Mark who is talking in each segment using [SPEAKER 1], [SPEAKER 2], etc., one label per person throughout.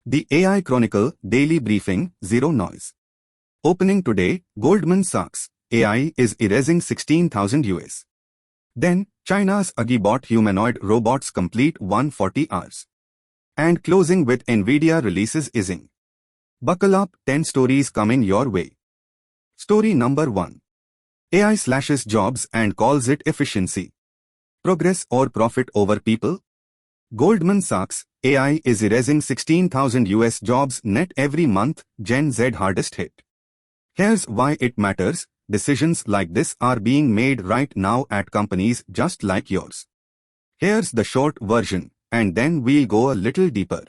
[SPEAKER 1] The AI Chronicle Daily Briefing, Zero Noise. Opening today, Goldman Sachs, AI is erasing 16,000 US. Then, China's AgiBot humanoid robots complete 140 hours. And closing with NVIDIA releases Ising. Buckle up, 10 stories coming your way. Story number 1. AI slashes jobs and calls it efficiency. Progress or profit over people? Goldman Sachs, AI is erasing 16,000 US jobs net every month, Gen Z hardest hit. Here's why it matters. Decisions like this are being made right now at companies just like yours. Here's the short version, and then we'll go a little deeper.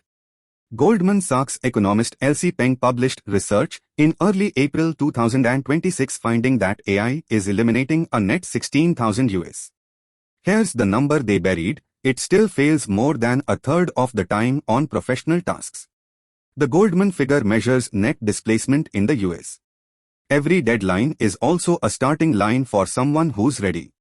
[SPEAKER 1] Goldman Sachs economist Elsie Peng published research in early April 2026 finding that AI is eliminating a net 16,000 US. Here's the number they buried. It still fails more than a third of the time on professional tasks. The Goldman figure measures net displacement in the US. Every deadline is also a starting line for someone who's ready.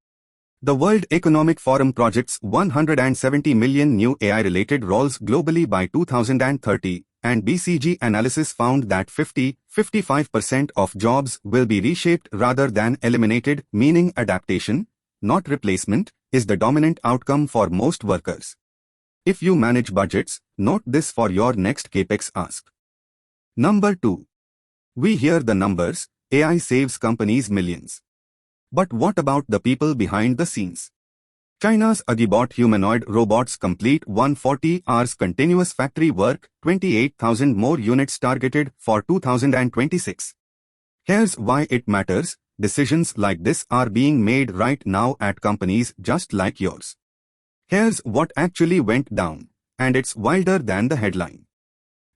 [SPEAKER 1] The World Economic Forum projects 170 million new AI-related roles globally by 2030, and BCG analysis found that 50–55% of jobs will be reshaped rather than eliminated, meaning adaptation, not replacement, is the dominant outcome for most workers. If you manage budgets, note this for your next capex ask. Number 2. We hear the numbers. AI saves companies millions. But what about the people behind the scenes? China's AgiBot humanoid robots complete 140 hours continuous factory work, 28,000 more units targeted for 2026. Here's why it matters. Decisions like this are being made right now at companies just like yours. Here's what actually went down, and it's wilder than the headline.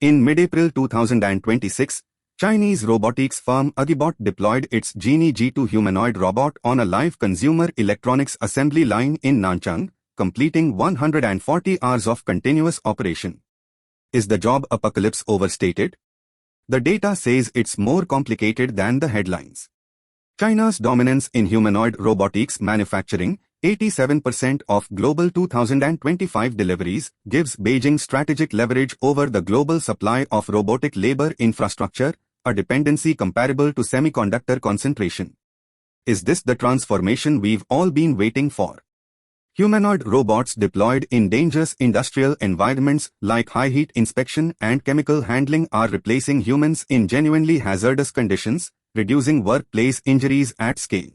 [SPEAKER 1] In mid-April 2026, Chinese robotics firm AgiBot deployed its Genie G2 humanoid robot on a live consumer electronics assembly line in Nanchang, completing 140 hours of continuous operation. Is the job apocalypse overstated? The data says it's more complicated than the headlines. China's dominance in humanoid robotics manufacturing, 87% of global 2025 deliveries, gives Beijing strategic leverage over the global supply of robotic labor infrastructure, a dependency comparable to semiconductor concentration. Is this the transformation we've all been waiting for? Humanoid robots deployed in dangerous industrial environments like high-heat inspection and chemical handling are replacing humans in genuinely hazardous conditions, reducing workplace injuries at scale.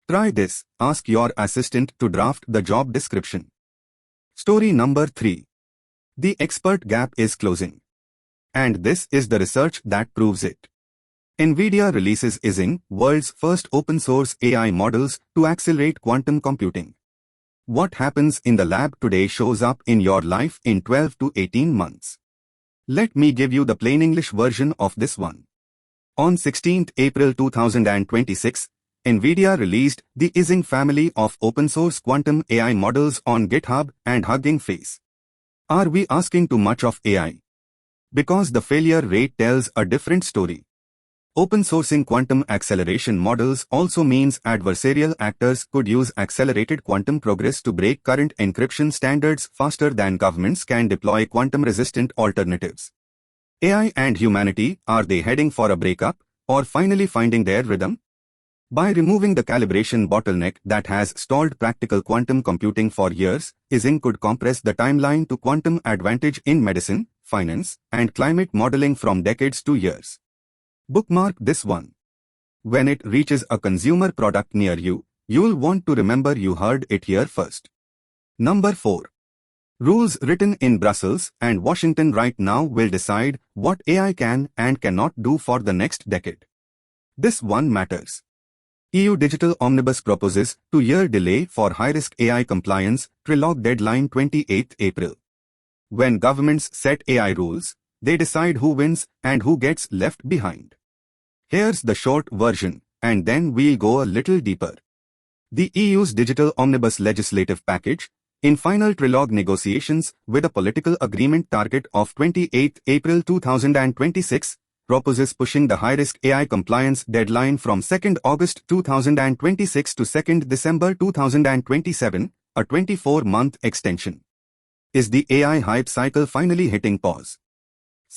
[SPEAKER 1] Try this. Ask your assistant to draft the job description. Story number 3. The expert gap is closing. And this is the research that proves it. NVIDIA releases Ising, world's first open-source AI models, to accelerate quantum computing. What happens in the lab today shows up in your life in 12 to 18 months. Let me give you the plain English version of this one. On 16 April 2026, NVIDIA released the Ising family of open-source quantum AI models on GitHub and Hugging Face. Are we asking too much of AI? Because the failure rate tells a different story. Open-sourcing quantum acceleration models also means adversarial actors could use accelerated quantum progress to break current encryption standards faster than governments can deploy quantum-resistant alternatives. AI and humanity, are they heading for a breakup, or finally finding their rhythm? By removing the calibration bottleneck that has stalled practical quantum computing for years, Ising could compress the timeline to quantum advantage in medicine, finance, and climate modeling from decades to years. Bookmark this one. When it reaches a consumer product near you, you'll want to remember you heard it here first. Number 4. Rules written in Brussels and Washington right now will decide what AI can and cannot do for the next decade. This one matters. EU Digital Omnibus proposes 2-year delay for high-risk AI compliance, trilogue deadline 28 April. When governments set AI rules, they decide who wins and who gets left behind. Here's the short version, and then we'll go a little deeper. The EU's Digital Omnibus legislative package, in final trilogue negotiations with a political agreement target of 28 April 2026, proposes pushing the high-risk AI compliance deadline from 2 August 2026 to 2 December 2027, a 24-month extension. Is the AI hype cycle finally hitting pause?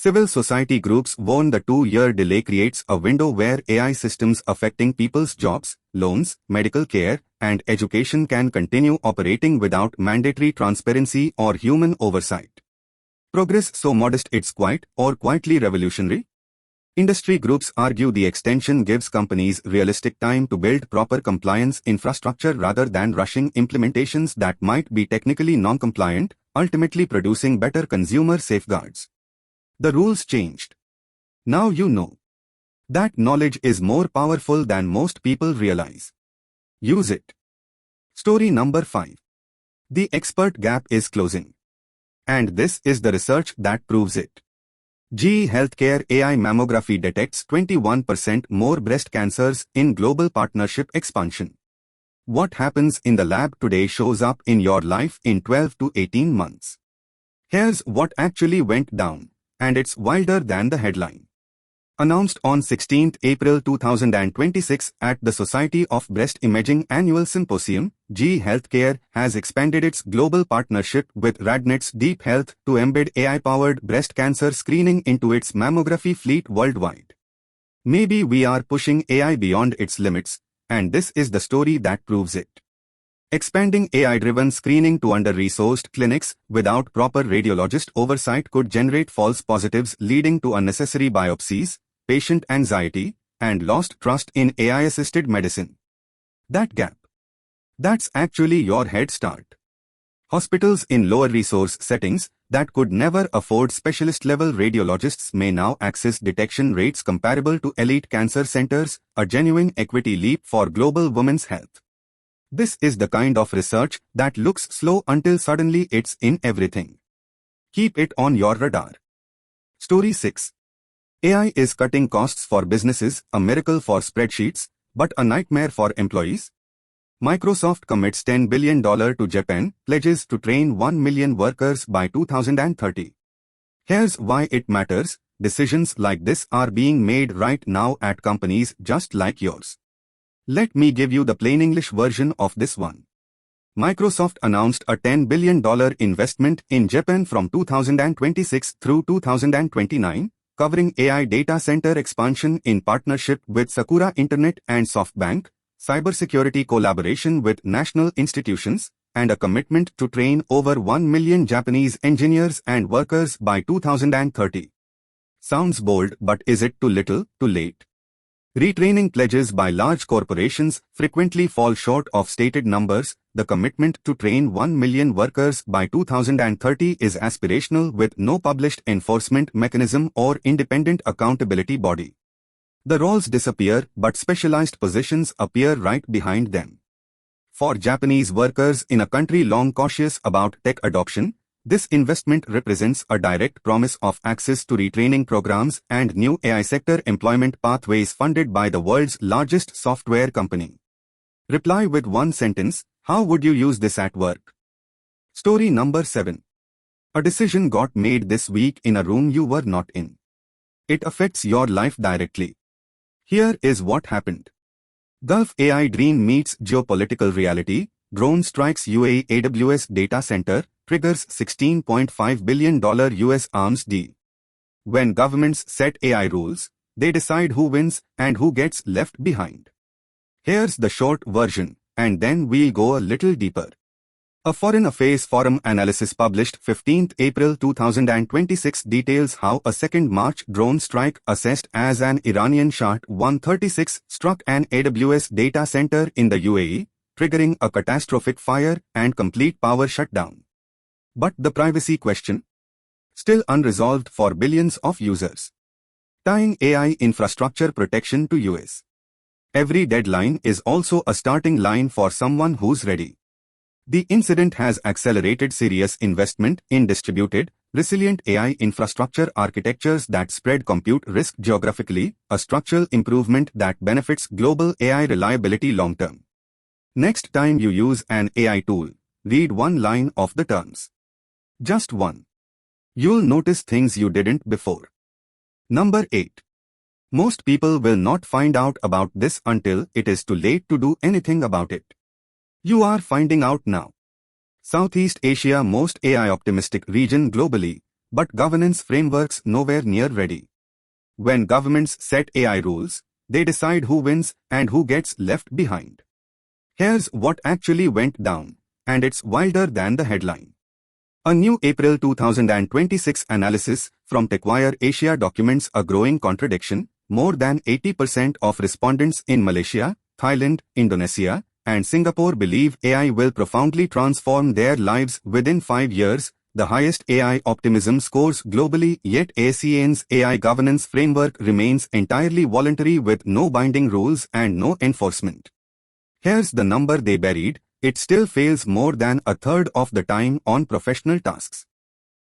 [SPEAKER 1] Civil society groups warn the 2-year delay creates a window where AI systems affecting people's jobs, loans, medical care, and education can continue operating without mandatory transparency or human oversight. Progress so modest it's quite or quietly revolutionary? Industry groups argue the extension gives companies realistic time to build proper compliance infrastructure rather than rushing implementations that might be technically non-compliant, ultimately producing better consumer safeguards. The rules changed. Now you know. That knowledge is more powerful than most people realize. Use it. Story number 5. The expert gap is closing. And this is the research that proves it. GE Healthcare AI Mammography detects 21% more breast cancers in global partnership expansion. What happens in the lab today shows up in your life in 12 to 18 months. Here's what actually went down, and it's wilder than the headline. Announced on 16 April 2026 at the Society of Breast Imaging Annual Symposium, GE Healthcare has expanded its global partnership with RadNet's Deep Health to embed AI-powered breast cancer screening into its mammography fleet worldwide. Maybe we are pushing AI beyond its limits, and this is the story that proves it. Expanding AI-driven screening to under-resourced clinics without proper radiologist oversight could generate false positives leading to unnecessary biopsies, patient anxiety, and lost trust in AI-assisted medicine. That gap. That's actually your head start. Hospitals in lower resource settings that could never afford specialist-level radiologists may now access detection rates comparable to elite cancer centers, a genuine equity leap for global women's health. This is the kind of research that looks slow until suddenly it's in everything. Keep it on your radar. Story 6. AI is cutting costs for businesses, a miracle for spreadsheets, but a nightmare for employees. Microsoft commits $10 billion to Japan, pledges to train 1 million workers by 2030. Here's why it matters. Decisions like this are being made right now at companies just like yours. Let me give you the plain English version of this one. Microsoft announced a $10 billion investment in Japan from 2026 through 2029, covering AI data center expansion in partnership with Sakura Internet and SoftBank, cybersecurity collaboration with national institutions, and a commitment to train over 1 million Japanese engineers and workers by 2030. Sounds bold, but is it too little, too late? Retraining pledges by large corporations frequently fall short of stated numbers. The commitment to train 1 million workers by 2030 is aspirational with no published enforcement mechanism or independent accountability body. The roles disappear, but specialized positions appear right behind them. For Japanese workers in a country long cautious about tech adoption, this investment represents a direct promise of access to retraining programs and new AI sector employment pathways funded by the world's largest software company. Reply with one sentence, how would you use this at work? Story number 7. A decision got made this week in a room you were not in. It affects your life directly. Here is what happened. Gulf AI dream meets geopolitical reality. Drone strikes UAE AWS data center, triggers $16.5 billion US arms deal. When governments set AI rules, they decide who wins and who gets left behind. Here's the short version, and then we'll go a little deeper. A Foreign Affairs Forum analysis published 15 April 2026 details how a 2nd March drone strike assessed as an Iranian Shah-136 struck an AWS data center in the UAE, triggering a catastrophic fire and complete power shutdown. But the privacy question? Still unresolved for billions of users. Tying AI infrastructure protection to US. Every deadline is also a starting line for someone who's ready. The incident has accelerated serious investment in distributed, resilient AI infrastructure architectures that spread compute risk geographically, a structural improvement that benefits global AI reliability long-term. Next time you use an AI tool, read one line of the terms. Just one. You'll notice things you didn't before. Number 8. Most people will not find out about this until it is too late to do anything about it. You are finding out now. Southeast Asia, most AI-optimistic region globally, but governance frameworks nowhere near ready. When governments set AI rules, they decide who wins and who gets left behind. Here's what actually went down, and it's wilder than the headline. A new April 2026 analysis from TechWire Asia documents a growing contradiction. More than 80% of respondents in Malaysia, Thailand, Indonesia, and Singapore believe AI will profoundly transform their lives within 5 years, the highest AI optimism scores globally, yet ASEAN's AI governance framework remains entirely voluntary with no binding rules and no enforcement. Here's the number they buried: it still fails more than a third of the time on professional tasks.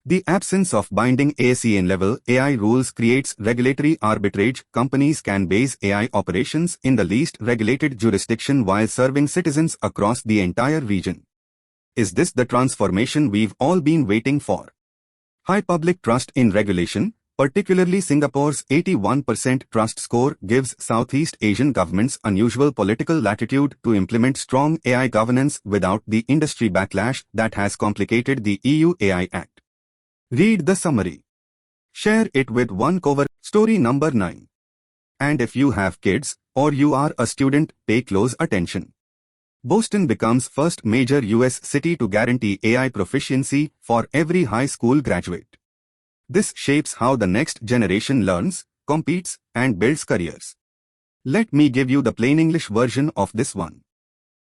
[SPEAKER 1] The absence of binding ASEAN-level AI rules creates regulatory arbitrage. Companies can base AI operations in the least regulated jurisdiction while serving citizens across the entire region. Is this the transformation we've all been waiting for? High public trust in regulation, particularly Singapore's 81% trust score, gives Southeast Asian governments unusual political latitude to implement strong AI governance without the industry backlash that has complicated the EU AI Act. Read the summary. Share it with one cover. Story number 9. And if you have kids, or you are a student, pay close attention. Boston becomes first major US city to guarantee AI proficiency for every high school graduate. This shapes how the next generation learns, competes, and builds careers. Let me give you the plain English version of this one.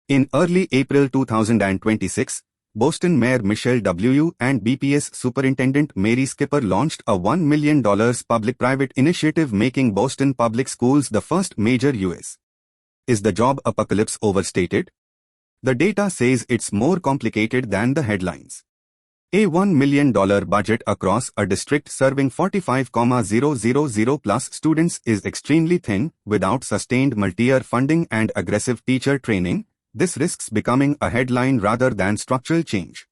[SPEAKER 1] In early April 2026, Boston Mayor Michelle W. and BPS Superintendent Mary Skipper launched a $1 million public-private initiative making Boston public schools the first major U.S. Is the job apocalypse overstated? The data says it's more complicated than the headlines. A $1 million budget across a district serving 45,000 plus students is extremely thin. Without sustained multi-year funding and aggressive teacher training, this risks becoming a headline rather than structural change.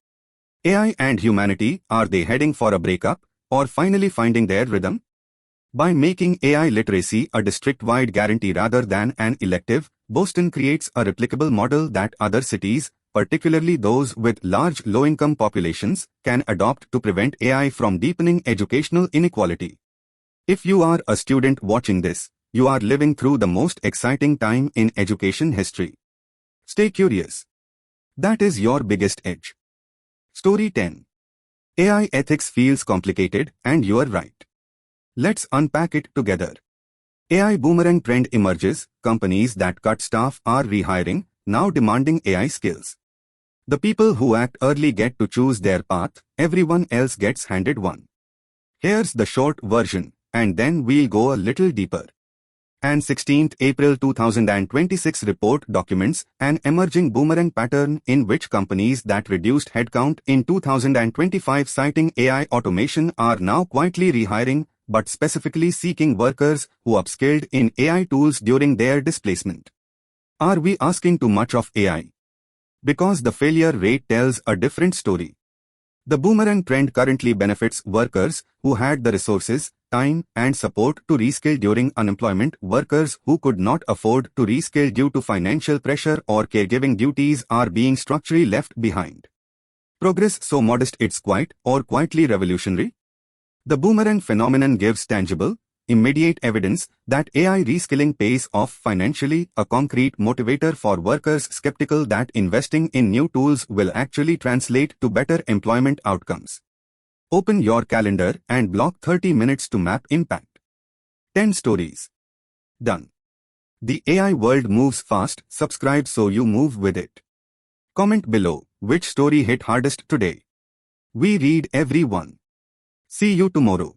[SPEAKER 1] AI and humanity, are they heading for a breakup, or finally finding their rhythm? By making AI literacy a district-wide guarantee rather than an elective, Boston creates a replicable model that other cities, particularly those with large low-income populations, can adopt to prevent AI from deepening educational inequality. If you are a student watching this, you are living through the most exciting time in education history. Stay curious. That is your biggest edge. Story 10. AI ethics feels complicated, and you're right. Let's unpack it together. AI boomerang trend emerges. Companies that cut staff are rehiring, now demanding AI skills. The people who act early get to choose their path, everyone else gets handed one. Here's the short version, and then we'll go a little deeper. An 16th April 2026 report documents an emerging boomerang pattern in which companies that reduced headcount in 2025 citing AI automation are now quietly rehiring, but specifically seeking workers who upskilled in AI tools during their displacement. Are we asking too much of AI? Because the failure rate tells a different story. The boomerang trend currently benefits workers who had the resources, time, and support to reskill during unemployment. Workers who could not afford to reskill due to financial pressure or caregiving duties are being structurally left behind. Progress so modest it's quite or quietly revolutionary? The boomerang phenomenon gives tangible, immediate evidence that AI reskilling pays off financially, a concrete motivator for workers skeptical that investing in new tools will actually translate to better employment outcomes. Open your calendar and block 30 minutes to map impact. 10 stories. Done. The AI world moves fast. Subscribe so you move with it. Comment below which story hit hardest today. We read every one. See you tomorrow.